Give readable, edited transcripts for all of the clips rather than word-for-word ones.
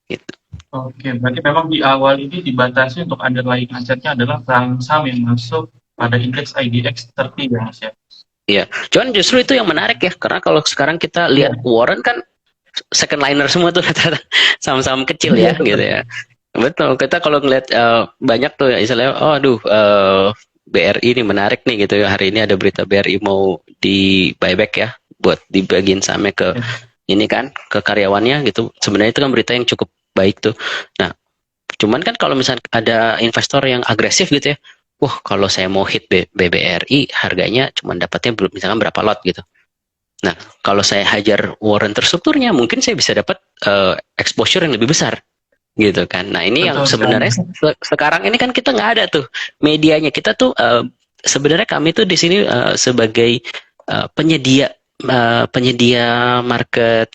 gitu. Oke, berarti memang di awal ini dibatasi untuk underlying asetnya adalah saham-saham yang masuk pada indeks IDX 30 ya, Mas ya? Iya, cuman justru itu yang menarik ya, karena kalau sekarang kita Iya, lihat Warren kan second liner semua tuh rata-rata saham-saham kecil iya ya gitu betul. ya. Betul, kita kalau ngeliat banyak tuh ya istilahnya, oh aduh BRI ini menarik nih gitu ya. Hari ini ada berita BRI mau di buyback ya, buat dibagiin sahamnya ke Ya, ini kan, ke karyawannya gitu. Sebenarnya itu kan berita yang cukup baik tuh. Nah, cuman kan kalau misalnya ada investor yang agresif gitu ya, wah kalau saya mau hit BBRI harganya cuma dapatnya misalkan berapa lot gitu. Nah, kalau saya hajar warren terstrukturnya, mungkin saya bisa dapat exposure yang lebih besar gitu kan. Nah, ini yang betul sekali. sebenarnya sekarang ini kan kita nggak ada tuh medianya. Kita tuh sebenarnya kami tuh di sini sebagai penyedia penyedia market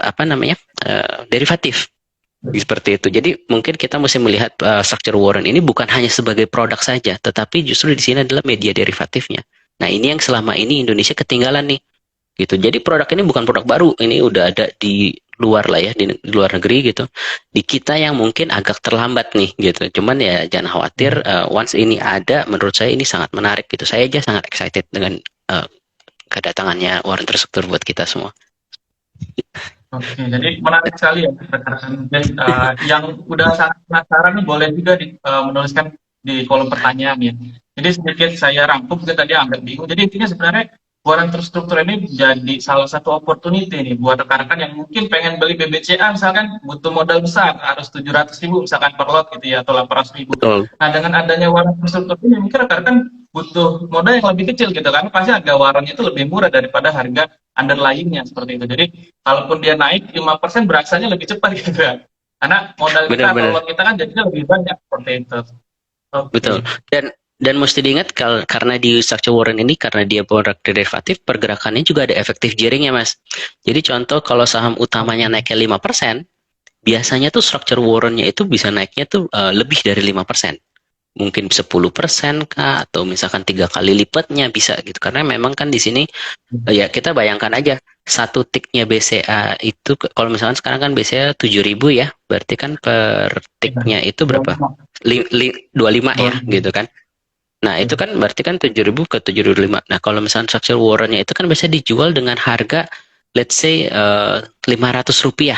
apa namanya derivatif seperti itu. Jadi mungkin kita mesti melihat structure warrant ini bukan hanya sebagai produk saja, tetapi justru di sini adalah media derivatifnya. Nah, ini yang selama ini Indonesia ketinggalan nih gitu. Jadi produk ini bukan produk baru, ini udah ada di luar lah ya, di luar negeri gitu. Di kita yang mungkin agak terlambat nih gitu. Cuman ya jangan khawatir, once ini ada, menurut saya ini sangat menarik gitu. Saya aja sangat excited dengan uh, kedatangannya warren terstruktur buat kita semua. Oke, jadi menarik sekali ya rekan-rekan. Dan yang udah sangat penasaran nih boleh juga menuliskan di kolom pertanyaan ya. Jadi sedikit saya rangkum, kita tadi agak bingung. Jadi intinya sebenarnya buaran terstruktur ini jadi salah satu opportunity nih buat rekan-rekan yang mungkin pengen beli BBCA misalkan butuh modal besar, harus 700.000 misalkan per lot gitu ya, atau 800.000. Betul, Nah dengan adanya waran terstruktur ini mungkin rekan-rekan butuh modal yang lebih kecil gitu kan, pasti harga warannya itu lebih murah daripada harga underlyingnya seperti itu. Jadi kalaupun dia naik 5% beraksanya lebih cepat gitu kan. Karena modal kita atau benar-benar lot kita kan jadinya lebih banyak seperti itu. Oke. betul. Dan mesti diingat karena di structure warrant ini karena dia produk derivatif, pergerakannya juga ada efektif gearingnya mas. Jadi contoh kalau saham utamanya Oke. naiknya 5%, biasanya tuh structure warrant-nya itu bisa naiknya tuh lebih dari 5%. Mungkin 10% kah atau misalkan 3 kali lipatnya bisa gitu. Karena memang kan di sini ya kita bayangkan aja satu tiknya BCA itu kalau misalkan sekarang kan BCA 7.000 ya, berarti kan per Ya. tiknya itu berapa? 25. 25 ya 25. gitu kan. Nah, itu kan berarti kan 7.000 ke 7.005. Nah, kalau misalkan structure warrant-nya itu kan bisa dijual dengan harga let's say Rp500.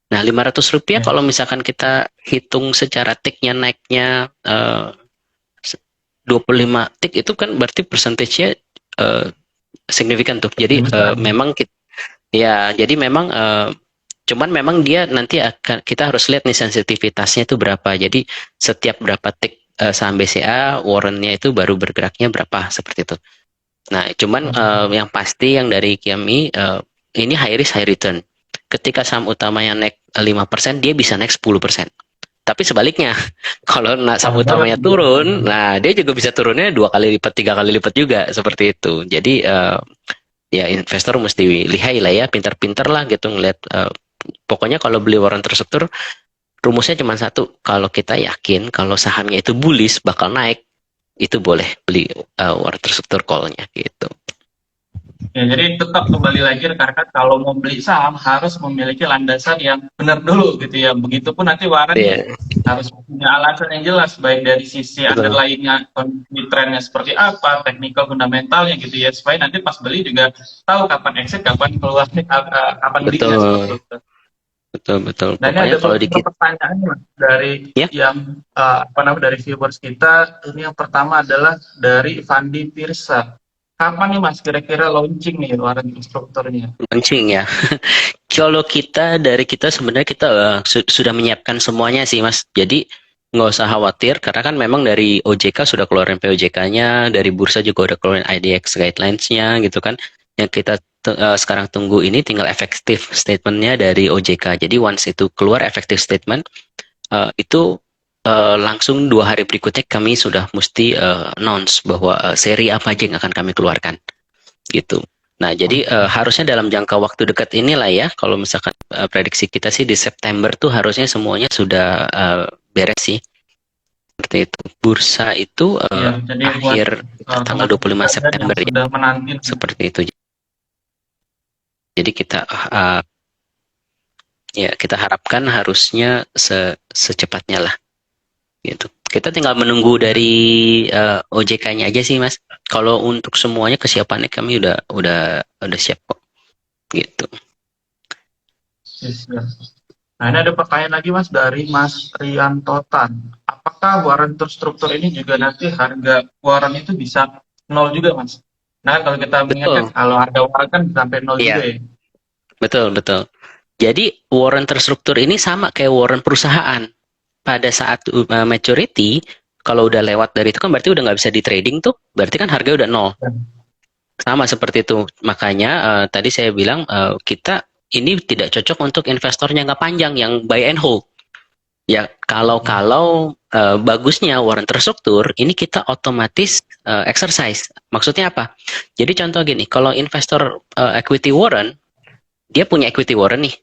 Nah, Rp500 Ya. kalau misalkan kita hitung secara tiknya naiknya 25 tik itu kan berarti persentasenya uh, signifikan tuh. Jadi Lebih besar. memang ya jadi memang cuman memang dia nanti akan kita harus lihat nih sensitivitasnya itu berapa. Jadi setiap berapa tik saham BCA warrantnya itu baru bergeraknya berapa seperti itu. Nah, cuman yang pasti yang dari Kiami ini high risk high return. Ketika saham utamanya naik 5%, dia bisa naik 10%. Tapi sebaliknya, kalau saham Parah banget. utamanya turun, nah dia juga bisa turunnya 2 kali lipat, 3 kali lipat juga seperti itu. Jadi ya investor mesti lihai lah ya, pintar-pintar lah gitu ngeliat. Pokoknya kalau beli warrant terstruktur, rumusnya cuma satu. Kalau kita yakin kalau sahamnya itu bullish bakal naik, itu boleh beli warrant terstruktur call-nya gitu. Ya, jadi tetap kembali lagi rekan-rekan kalau mau beli saham harus memiliki landasan yang benar dulu gitu ya. Begitupun nanti warannya Iya, harus punya alasan yang jelas baik dari sisi betul. underlying-nya kondisi trennya seperti apa, technical fundamentalnya gitu ya supaya nanti pas beli juga tahu kapan exit, kapan keluar, kapan belinya seperti Betul, itu. betul, betul. Nah ini Pokoknya ada kalau beberapa dikit, pertanyaan Mas, dari ya, yang apa namanya dari viewers kita. Ini yang pertama adalah dari Fandi Pirsa. Kapan nih Mas kira-kira launching nih warren instrukturnya? launching ya. Kalau dari kita sebenarnya kita sudah menyiapkan semuanya sih, Mas. Jadi nggak usah khawatir karena kan memang dari OJK sudah keluarin POJK-nya, dari bursa juga udah keluarin IDX guidelines-nya gitu kan. Yang kita sekarang tunggu ini tinggal efektif statement-nya dari OJK. Jadi once itu keluar efektif statement, itu langsung 2 hari berikutnya kami sudah mesti announce bahwa seri apa aja yang akan kami keluarkan gitu. Nah, jadi harusnya dalam jangka waktu dekat inilah ya, kalau misalkan prediksi kita sih di September tuh harusnya semuanya sudah beres sih. Seperti itu. Bursa itu Ya, jadi buat akhir tanggal teman-teman 25 sekalian yang September ya. sudah menanti. Seperti itu. Jadi kita Ya, kita harapkan harusnya secepatnya lah gitu. Kita tinggal menunggu dari OJK-nya aja sih, Mas. Kalau untuk semuanya kesiapannya kami udah siap kok gitu. Yes, yes. Nah, ini ada pertanyaan lagi Mas dari Mas Rianto Tan. Apakah waran terstruktur ini juga nanti harga waran itu bisa nol juga Mas? Nah, kalau kita mengingatkan Betul. kalau harga waran kan sampai nol juga Iya, ya. betul, betul. Jadi warrant terstruktur ini sama kayak warrant perusahaan. Pada saat maturity, kalau udah lewat dari itu kan berarti udah nggak bisa di trading tuh, berarti kan harga udah nol. Sama seperti itu. Makanya tadi saya bilang kita ini tidak cocok untuk investornya nggak panjang yang buy and hold. Ya kalau bagusnya warrant terstruktur, ini kita otomatis exercise. Maksudnya apa? Jadi contoh gini, kalau investor equity warrant, dia punya equity warrant nih,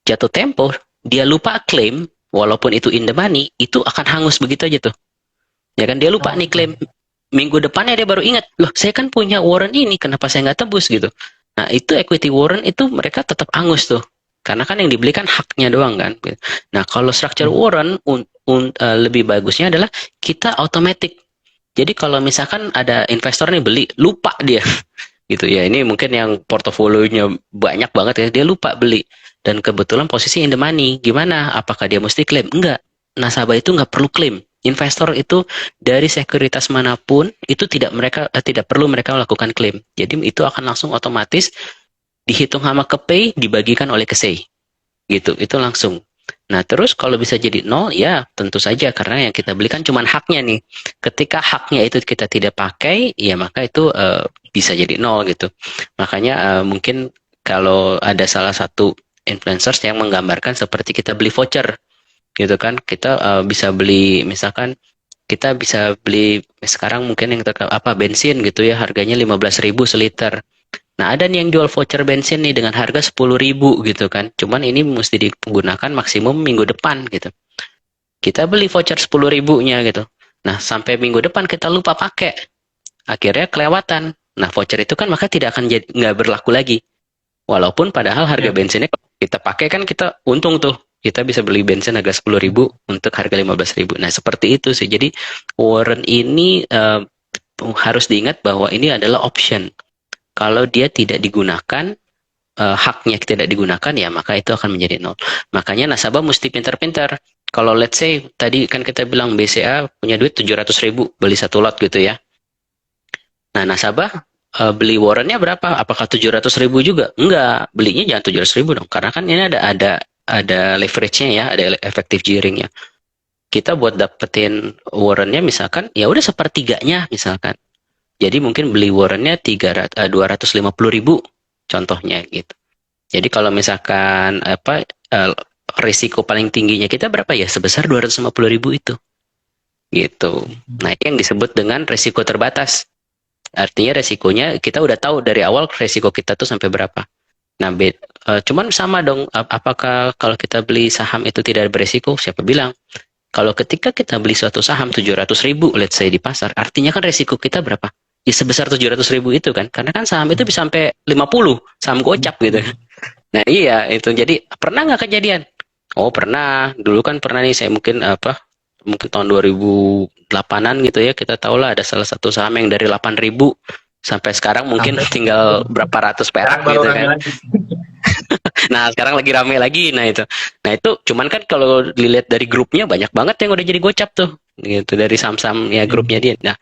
jatuh tempo, dia lupa claim, walaupun itu in the money, itu akan hangus begitu aja tuh. Ya kan dia lupa nih Oke. klaim, minggu depannya dia baru ingat, loh saya kan punya warrant ini, kenapa saya nggak tebus gitu. Nah itu equity warrant itu mereka tetap angus tuh, karena kan yang dibeli kan haknya doang kan. Nah kalau structure warrant lebih bagusnya adalah kita automatic. Jadi kalau misalkan ada investor nih beli, lupa dia gitu ya, ini mungkin yang portofolionya banyak banget ya, dia lupa beli dan kebetulan posisi in the money, gimana, apakah dia mesti klaim? Enggak, nasabah itu nggak perlu klaim. Investor itu dari sekuritas manapun itu tidak perlu mereka melakukan klaim, jadi itu akan langsung otomatis dihitung sama ke pay, dibagikan oleh ke say gitu, itu langsung. Nah, terus kalau bisa jadi nol, ya tentu saja karena yang kita belikan cuma haknya nih. Ketika haknya itu kita tidak pakai, ya maka itu bisa jadi nol gitu. Makanya mungkin kalau ada salah satu influencers yang menggambarkan seperti kita beli voucher gitu kan, kita bisa beli misalkan kita bisa beli sekarang mungkin yang apa bensin gitu ya, harganya 15.000 seliter. Nah, ada nih yang jual voucher bensin nih dengan harga 10.000 gitu kan. Cuman ini mesti digunakan maksimum minggu depan gitu. Kita beli voucher 10.000-nya gitu. Nah, sampai minggu depan kita lupa pakai. Akhirnya kelewatan. Nah, voucher itu kan maka tidak akan jadi nggak berlaku lagi. Walaupun padahal harga Ya. bensinnya kita pakai kan kita untung tuh. Kita bisa beli bensin harga 10.000 untuk harga 15.000. Nah, seperti itu sih. Jadi, warrant ini harus diingat bahwa ini adalah option. Kalau dia tidak digunakan, haknya tidak digunakan, ya maka itu akan menjadi nol. Makanya nasabah mesti pintar-pintar. Kalau let's say tadi kan kita bilang BCA punya duit 700.000 beli satu lot gitu ya. Nah nasabah beli warrantnya berapa? Apakah 700.000 juga? Enggak, belinya jangan 700.000 dong. Karena kan ini ada leverage-nya ya, ada efektif gearing-nya. Kita buat dapetin warrantnya misalkan ya udah sepertiganya misalkan. Jadi mungkin beli warrantnya 250.000 contohnya gitu. Jadi kalau misalkan risiko paling tingginya kita berapa ya? Sebesar 250.000 itu. Gitu. Nah, ini yang disebut dengan risiko terbatas. Artinya resikonya kita udah tahu dari awal resiko kita tuh sampai berapa. Nah, cuman sama dong, apakah kalau kita beli saham itu tidak beresiko? Siapa bilang? Kalau ketika kita beli suatu saham 700.000, let's say di pasar, artinya kan resiko kita berapa? Ya sebesar 700.000 itu kan. Karena kan saham itu bisa sampai 50, saham gocap gitu. Nah iya itu, jadi pernah nggak kejadian? Oh pernah, dulu kan pernah nih saya mungkin mungkin tahun 2008-an gitu ya, kita tahu lah ada salah satu saham yang dari 8.000 sampai sekarang mungkin Sampai tinggal berapa ratus sekarang perak baru gitu rame kan. lagi. Nah sekarang lagi rame lagi, nah itu cuman kan kalau dilihat dari grupnya banyak banget yang udah jadi gocap tuh gitu, dari saham-saham ya grupnya dia. Nah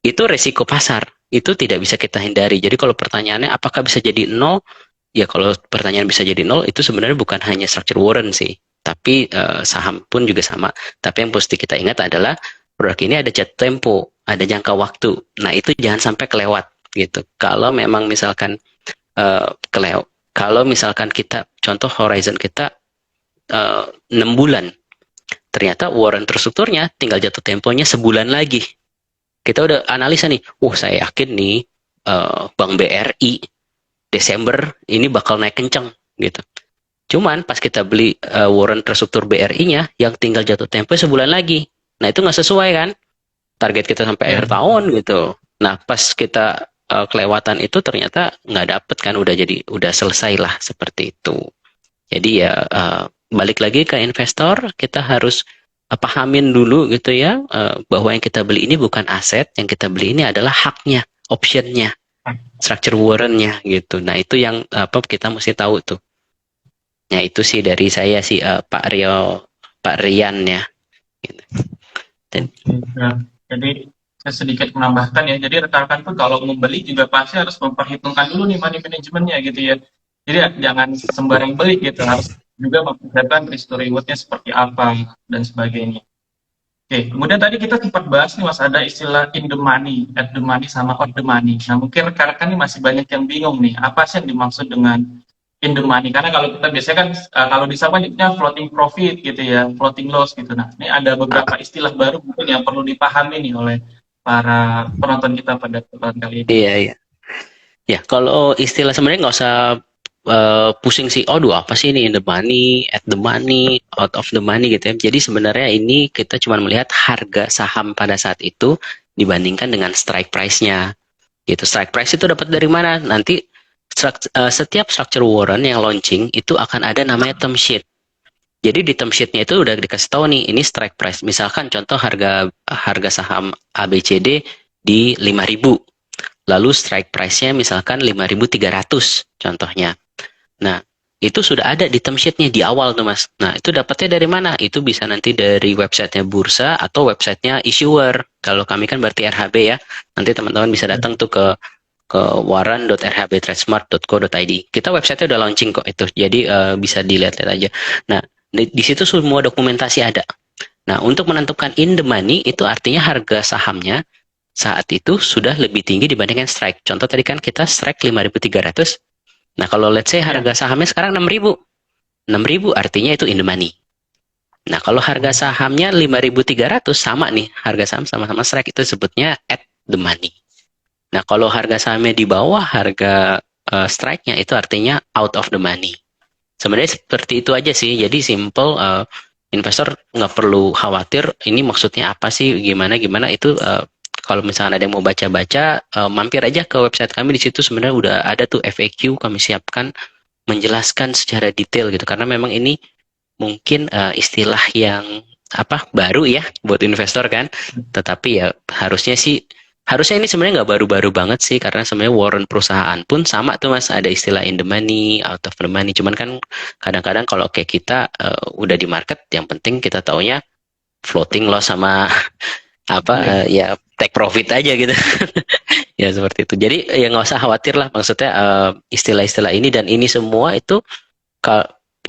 itu resiko pasar, itu tidak bisa kita hindari. Jadi kalau pertanyaannya apakah bisa jadi nol, ya kalau pertanyaan bisa jadi nol itu sebenarnya bukan hanya structure warrant sih, tapi saham pun juga sama. Tapi yang mesti kita ingat adalah produk ini ada jatuh tempo, ada jangka waktu. Nah itu jangan sampai kelewat gitu. Kalau memang misalkan uh, kalau misalkan kita contoh horizon kita 6 bulan, ternyata warrant terstrukturnya tinggal jatuh temponya sebulan lagi. Kita udah analisa nih, saya yakin nih Bank BRI Desember ini bakal naik kenceng gitu. Cuman pas kita beli warrant terstruktur BRI-nya yang tinggal jatuh tempo sebulan lagi. Nah, itu nggak sesuai kan? Target kita sampai Ya. akhir tahun gitu. Nah, pas kita kelewatan itu ternyata nggak dapet kan, udah selesai lah seperti itu. Jadi ya balik lagi ke investor, kita harus pahamin dulu gitu ya, bahwa yang kita beli ini bukan aset, yang kita beli ini adalah haknya, optionnya, structure warrant-nya gitu. Nah itu yang apa kita mesti tahu tuh. Nah itu sih dari saya sih Pak Rian ya. Gitu. Dan Oke, ya. Jadi saya sedikit menambahkan ya. Jadi rekan-rekan tuh kalau membeli juga pasti harus memperhitungkan dulu nih money manajemennya gitu ya. Jadi ya, jangan sembarang beli gitu. Harus juga memperhatikan risk to reward-nya seperti apa dan sebagainya. Oke, kemudian tadi kita sempat bahas nih Mas, ada istilah in the money, at the money sama out the money. Nah mungkin rekan-rekan nih masih banyak yang bingung nih, apa sih yang dimaksud dengan in the money? Karena kalau kita biasanya kan kalau di saham nyebutnya floating profit gitu ya, floating loss gitu. Nah ini ada beberapa istilah baru mungkin yang perlu dipahami nih oleh para penonton kita pada kesempatan kali ini. iya iya. Ya kalau istilah sebenarnya nggak usah pusing sih, oh apa sih ini in the money, at the money, out of the money gitu ya. Jadi sebenarnya ini kita cuma melihat harga saham pada saat itu dibandingkan dengan strike price-nya. Gitu. Strike price itu dapat dari mana? Nanti setiap structure warrant yang launching itu akan ada namanya term sheet. Jadi di term sheet-nya itu udah dikasih tahu nih, ini strike price. Misalkan contoh harga harga saham ABCD di 5.000. Lalu strike price-nya misalkan 5.300 contohnya. Nah, itu sudah ada di term sheet-nya di awal tuh Mas. Nah, itu dapatnya dari mana? Itu bisa nanti dari website-nya bursa atau website-nya issuer. Kalau kami kan berarti RHB ya. Nanti teman-teman bisa datang tuh ke waran.rhbtradesmart.co.id. Kita website-nya udah launching kok itu. Jadi bisa dilihat-lihat aja. Nah, di situ semua dokumentasi ada. Nah, untuk menentukan in the money itu artinya harga sahamnya saat itu sudah lebih tinggi dibandingkan strike. Contoh tadi kan kita strike 5.300. Nah, kalau let's say Ya, harga sahamnya sekarang 6.000. 6.000 artinya itu in the money. Nah, kalau harga sahamnya 5.300 sama nih, harga saham sama-sama strike itu sebutnya at the money. Nah, kalau harga sahamnya di bawah harga strike-nya itu artinya out of the money. Sebenarnya seperti itu aja sih. Jadi simple, investor nggak perlu khawatir ini maksudnya apa sih, gimana gimana itu kalau misalnya ada yang mau baca-baca, mampir aja ke website kami. Di situ sebenarnya udah ada tuh FAQ kami siapkan menjelaskan secara detail gitu. Karena memang ini mungkin istilah yang apa baru ya buat investor kan. Tetapi ya harusnya ini sebenarnya nggak baru-baru banget sih, karena sebenarnya warrant perusahaan pun sama tuh Mas, ada istilah in the money, out of the money. Cuman kan kadang-kadang kalau kayak kita udah di market, yang penting kita taunya floating loss sama apa ya. ya take profit aja gitu. Ya seperti itu. Jadi ya nggak usah khawatir lah, maksudnya istilah-istilah ini dan ini semua itu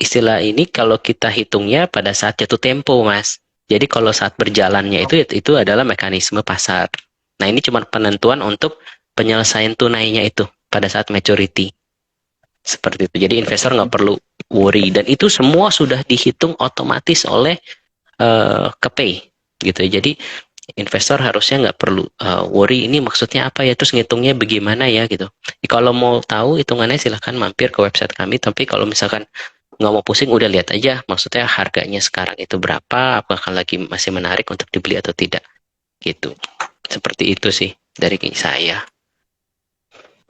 istilah ini kalau kita hitungnya pada saat jatuh tempo Mas. Jadi kalau saat berjalannya itu adalah mekanisme pasar. Nah ini cuma penentuan untuk penyelesaian tunainya itu pada saat maturity. Seperti itu. Jadi investor nggak perlu worry, dan itu semua sudah dihitung otomatis oleh KPay gitu. Jadi investor harusnya nggak perlu worry ini maksudnya apa ya, terus ngitungnya bagaimana ya gitu. Kalau mau tahu hitungannya silahkan mampir ke website kami, tapi kalau misalkan nggak mau pusing udah lihat aja maksudnya harganya sekarang itu berapa, apakah lagi masih menarik untuk dibeli atau tidak gitu. Seperti itu sih dari saya.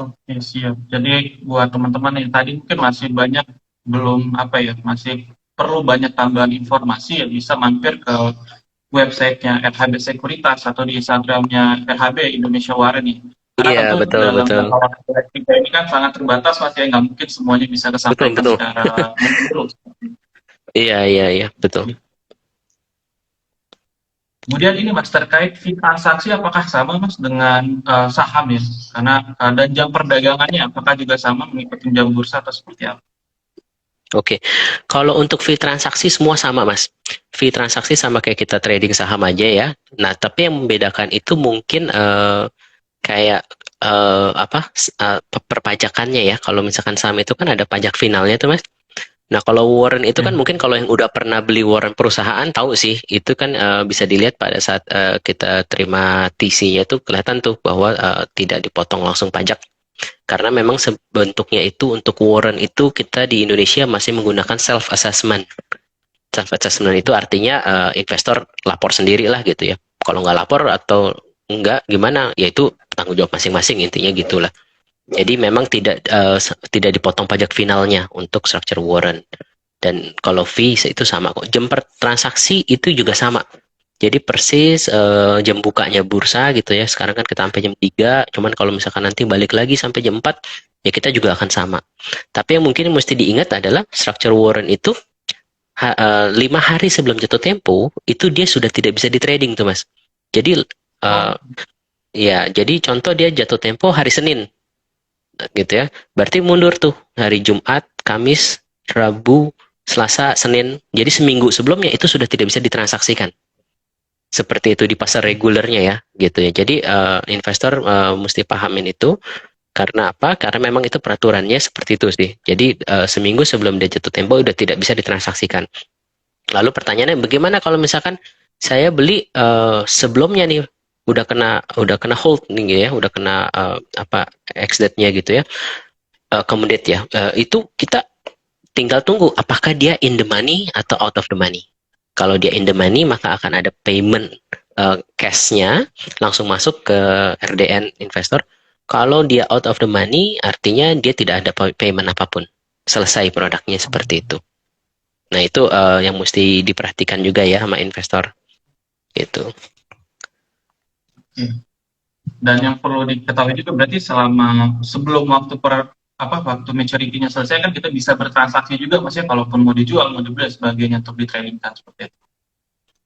Oke, siap. Jadi buat teman-teman yang tadi mungkin masih banyak belum apa ya, masih perlu banyak tambahan informasi ya bisa mampir ke websitenya RHB Sekuritas atau di Instagramnya RHB Indonesia Warren nih. Karena Iya tentu betul dalam betul jangka waktu kita ini kan sangat terbatas Mas ya, nggak mungkin semuanya bisa betul disampaikan betul. secara menyeluruh. Iya iya iya betul. Kemudian ini Mas terkait fee transaksi apakah sama Mas dengan saham ya? Karena dan jam perdagangannya apakah juga sama mengikuti jam bursa atau seperti apa? Oke, kalau untuk fee transaksi semua sama mas. Fee transaksi sama kayak kita trading saham aja ya. Nah, tapi yang membedakan itu mungkin kayak apa perpajakannya ya. Kalau misalkan saham itu kan ada pajak finalnya tuh mas. Nah, kalau warrant itu kan Ya. mungkin kalau yang udah pernah beli warrant perusahaan tahu sih, itu kan bisa dilihat pada saat kita terima TC-nya tuh kelihatan tuh bahwa tidak dipotong langsung pajak. Karena memang bentuknya itu untuk warrant itu kita di Indonesia masih menggunakan self assessment. Self assessment itu artinya investor lapor sendiri lah gitu ya. Kalau nggak lapor atau enggak gimana, ya itu tanggung jawab masing-masing intinya gitulah. Jadi memang tidak dipotong pajak finalnya untuk structure warrant. Dan kalau fee itu sama kok. Jam per transaksi itu juga sama. Jadi persis jam bukanya bursa gitu ya. Sekarang kan kita sampai jam 3, cuman kalau misalkan nanti balik lagi sampai jam 4, ya kita juga akan sama. Tapi yang mungkin mesti diingat adalah structure warrant itu 5 hari sebelum jatuh tempo itu dia sudah tidak bisa di trading tuh Mas. Jadi Oh, ya, jadi contoh dia jatuh tempo hari Senin gitu ya. Berarti mundur tuh hari Jumat, Kamis, Rabu, Selasa, Senin. Jadi seminggu sebelumnya itu sudah tidak bisa ditransaksikan. Seperti itu di pasar regulernya ya, gitu ya. Jadi investor mesti pahamin itu. Karena apa? Karena memang itu peraturannya seperti itu sih. Jadi seminggu sebelum dia jatuh tempo udah tidak bisa ditransaksikan. Lalu pertanyaannya bagaimana kalau misalkan saya beli sebelumnya nih udah kena hold nih gitu ya, udah kena apa ex date-nya gitu ya. Kemudian ya itu kita tinggal tunggu apakah dia in the money atau out of the money. Kalau dia in the money maka akan ada payment cash-nya langsung masuk ke RDN investor. Kalau dia out of the money artinya dia tidak ada payment apapun. Selesai produknya seperti itu. Nah, itu yang mesti diperhatikan juga ya sama investor. Gitu. oke. Dan yang perlu diketahui juga berarti selama sebelum waktu maturity-nya selesai kan kita bisa bertransaksi juga Mas ya, kalaupun mau dijual, mau dibeli dan sebagainya untuk di trading kan seperti itu.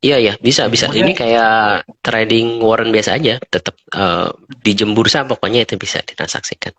Iya, ya, bisa, Oke, bisa. Ini kemudian kayak trading warrant biasa aja. Tetap di jam bursa pokoknya itu bisa ditransaksikan.